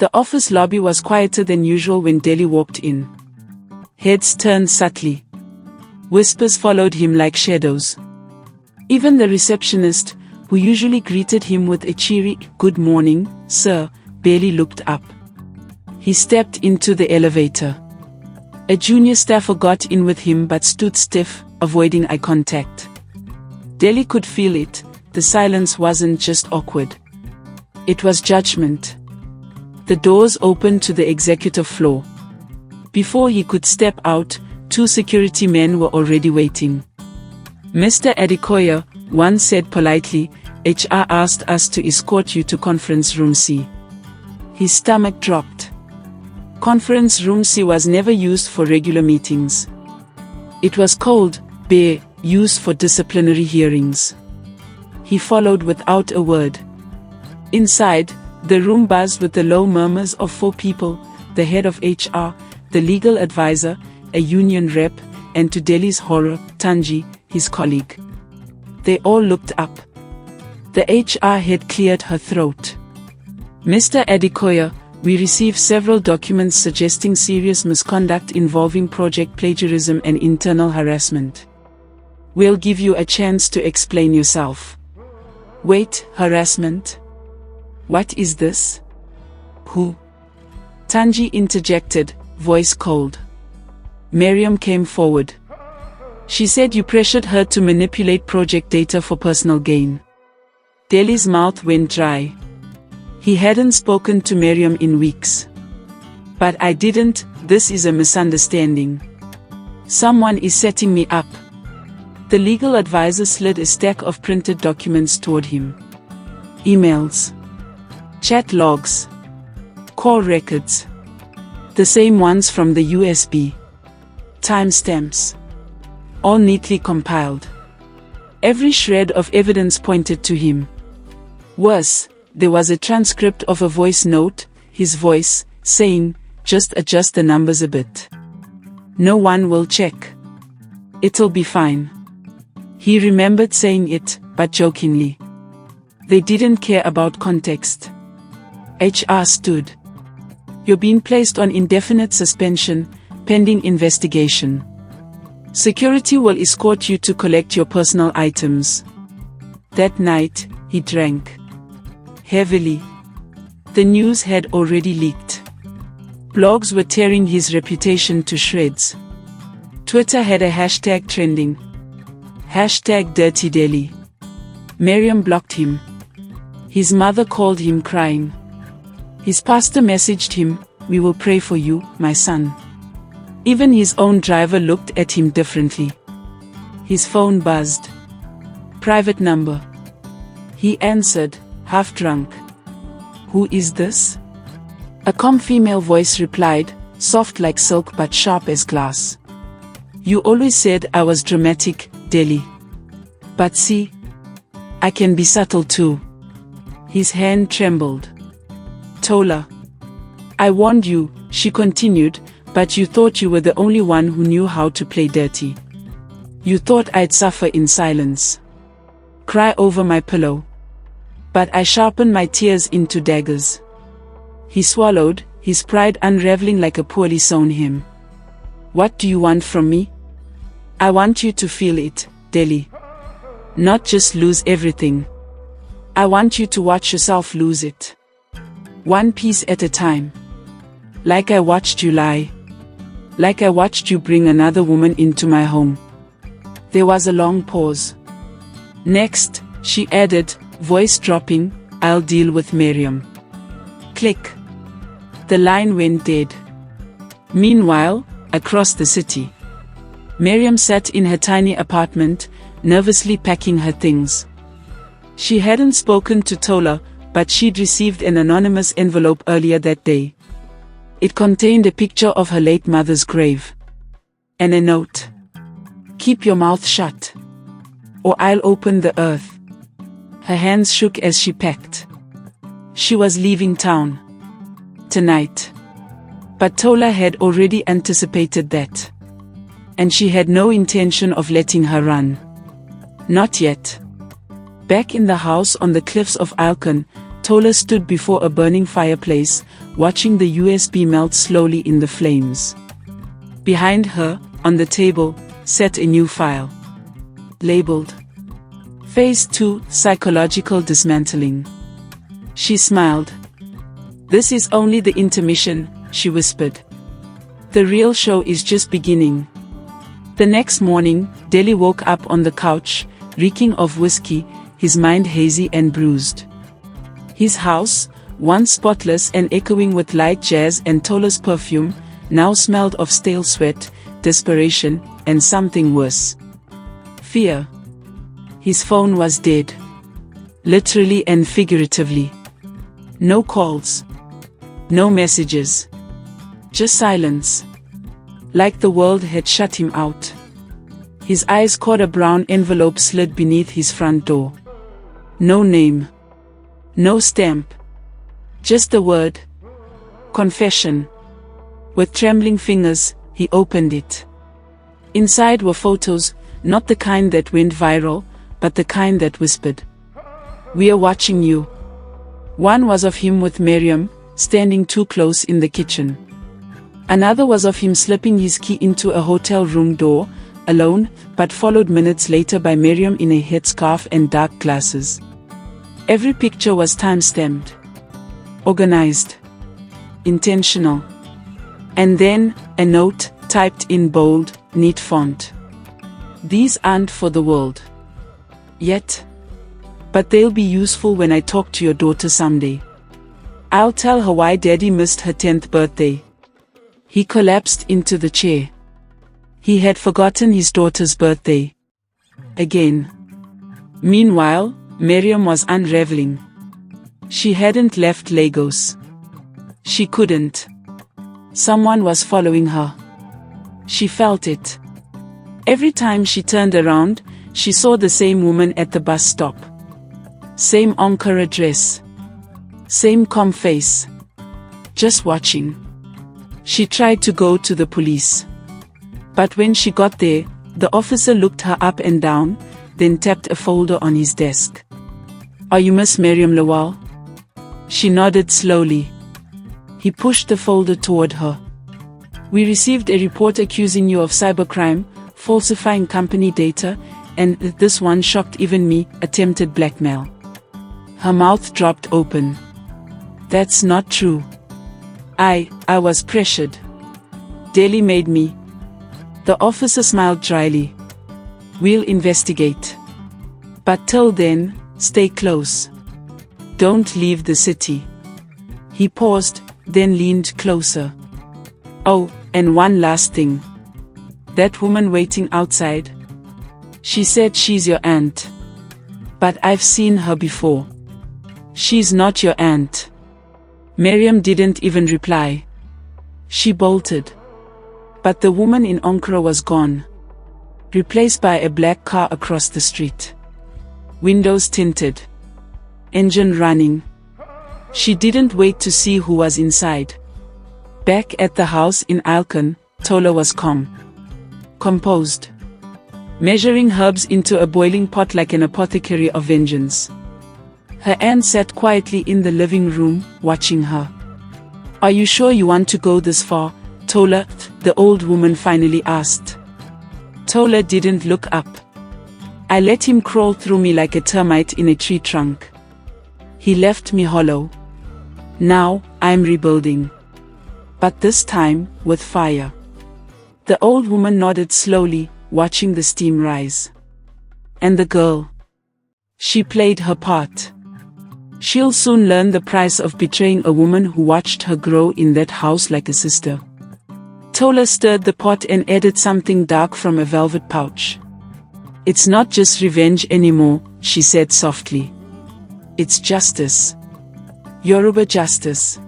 The office lobby was quieter than usual when Delhi walked in. Heads turned subtly. Whispers followed him like shadows. Even the receptionist, who usually greeted him with a cheery, "Good morning, sir," barely looked up. He stepped into the elevator. A junior staffer got in with him but stood stiff, avoiding eye contact. Delhi could feel it. The silence wasn't just awkward. It was judgment. The doors opened to the executive floor. Before he could step out, 2 security men were already waiting. "Mr. Adekoya," one said politely, "HR asked us to escort you to conference room C." His stomach dropped. Conference room C was never used for regular meetings. It was cold, bare, used for disciplinary hearings. He followed without a word. Inside, the room buzzed with the low murmurs of 4 people, the head of HR, the legal advisor, a union rep, and to Delhi's horror, Tanji, his colleague. They all looked up. The HR head cleared her throat. "Mr. Adekoya, we received several documents suggesting serious misconduct involving project plagiarism and internal harassment. We'll give you a chance to explain yourself." "Wait, harassment? What is this? Who?" Tanji interjected, voice cold. Miriam came forward. "She said you pressured her to manipulate project data for personal gain." Delhi's mouth went dry. He hadn't spoken to Miriam in weeks. "But I didn't, this is a misunderstanding. Someone is setting me up." The legal advisor slid a stack of printed documents toward him. Emails. Chat logs. Call records. The same ones from the USB. Timestamps. All neatly compiled. Every shred of evidence pointed to him. Worse, there was a transcript of a voice note, his voice, saying, "Just adjust the numbers a bit. No one will check. It'll be fine." He remembered saying it, but jokingly. They didn't care about context. HR stood. "You're being placed on indefinite suspension, pending investigation. Security will escort you to collect your personal items." That night, he drank. Heavily. The news had already leaked. Blogs were tearing his reputation to shreds. Twitter had a hashtag trending. #DirtyDelhi. Miriam blocked him. His mother called him crying. His pastor messaged him, "We will pray for you, my son." Even his own driver looked at him differently. His phone buzzed. "Private number." He answered, half drunk. "Who is this?" A calm female voice replied, soft like silk but sharp as glass. "You always said I was dramatic, Delhi. But see, I can be subtle too." His hand trembled. "Tola. I warned you," she continued, "but you thought you were the only one who knew how to play dirty. You thought I'd suffer in silence. Cry over my pillow. But I sharpened my tears into daggers." He swallowed, his pride unraveling like a poorly sewn hem. "What do you want from me?" "I want you to feel it, Delhi. Not just lose everything. I want you to watch yourself lose it. One piece at a time. Like I watched you lie. Like I watched you bring another woman into my home." There was a long pause. "Next," she added, voice dropping, "I'll deal with Miriam." Click. The line went dead. Meanwhile, across the city, Miriam sat in her tiny apartment, nervously packing her things. She hadn't spoken to Tola, but she'd received an anonymous envelope earlier that day. It contained a picture of her late mother's grave. And a note. "Keep your mouth shut, or I'll open the earth." Her hands shook as she packed. She was leaving town. Tonight. But Tola had already anticipated that. And she had no intention of letting her run. Not yet. Back in the house on the cliffs of Alkan, Tola stood before a burning fireplace, watching the USB melt slowly in the flames. Behind her, on the table, sat a new file. Labeled Phase 2, Psychological Dismantling. She smiled. "This is only the intermission," she whispered. "The real show is just beginning." The next morning, Deli woke up on the couch, reeking of whiskey, his mind hazy and bruised. His house, once spotless and echoing with light jazz and Tola's perfume, now smelled of stale sweat, desperation, and something worse. Fear. His phone was dead. Literally and figuratively. No calls. No messages. Just silence. Like the world had shut him out. His eyes caught a brown envelope slid beneath his front door. No name. No stamp. Just the word. Confession. With trembling fingers, he opened it. Inside were photos, not the kind that went viral, but the kind that whispered, "We are watching you." One was of him with Miriam, standing too close in the kitchen. Another was of him slipping his key into a hotel room door, alone, but followed minutes later by Miriam in a headscarf and dark glasses. Every picture was time-stamped. Organized. Intentional. And then, a note, typed in bold, neat font. "These aren't for the world. Yet. But they'll be useful when I talk to your daughter someday. I'll tell her why Daddy missed her 10th birthday." He collapsed into the chair. He had forgotten his daughter's birthday. Again. Meanwhile, Miriam was unraveling. She hadn't left Lagos. She couldn't. Someone was following her. She felt it. Every time she turned around, she saw the same woman at the bus stop. Same Ankara dress. Same calm face. Just watching. She tried to go to the police. But when she got there, the officer looked her up and down, then tapped a folder on his desk. "Are you Miss Miriam Lawal?" She nodded slowly. He pushed the folder toward her. "We received a report accusing you of cybercrime, falsifying company data, and this one shocked even me, attempted blackmail." Her mouth dropped open. "That's not true. I was pressured. Deli made me." The officer smiled dryly. "We'll investigate. But till then, stay close. Don't leave the city." He paused, then leaned closer. "Oh, and one last thing. That woman waiting outside. She said she's your aunt. But I've seen her before. She's not your aunt." Miriam didn't even reply. She bolted. But the woman in Ankara was gone. Replaced by a black car across the street. Windows tinted. Engine running. She didn't wait to see who was inside. Back at the house in Alkan, Tola was calm. Composed. Measuring herbs into a boiling pot like an apothecary of vengeance. Her aunt sat quietly in the living room, watching her. "Are you sure you want to go this far, Tola?" the old woman finally asked. Tola didn't look up. "I let him crawl through me like a termite in a tree trunk. He left me hollow. Now, I'm rebuilding. But this time, with fire." The old woman nodded slowly, watching the steam rise. "And the girl? She played her part. She'll soon learn the price of betraying a woman who watched her grow in that house like a sister." Tola stirred the pot and added something dark from a velvet pouch. "It's not just revenge anymore," she said softly. "It's justice. Yoruba justice."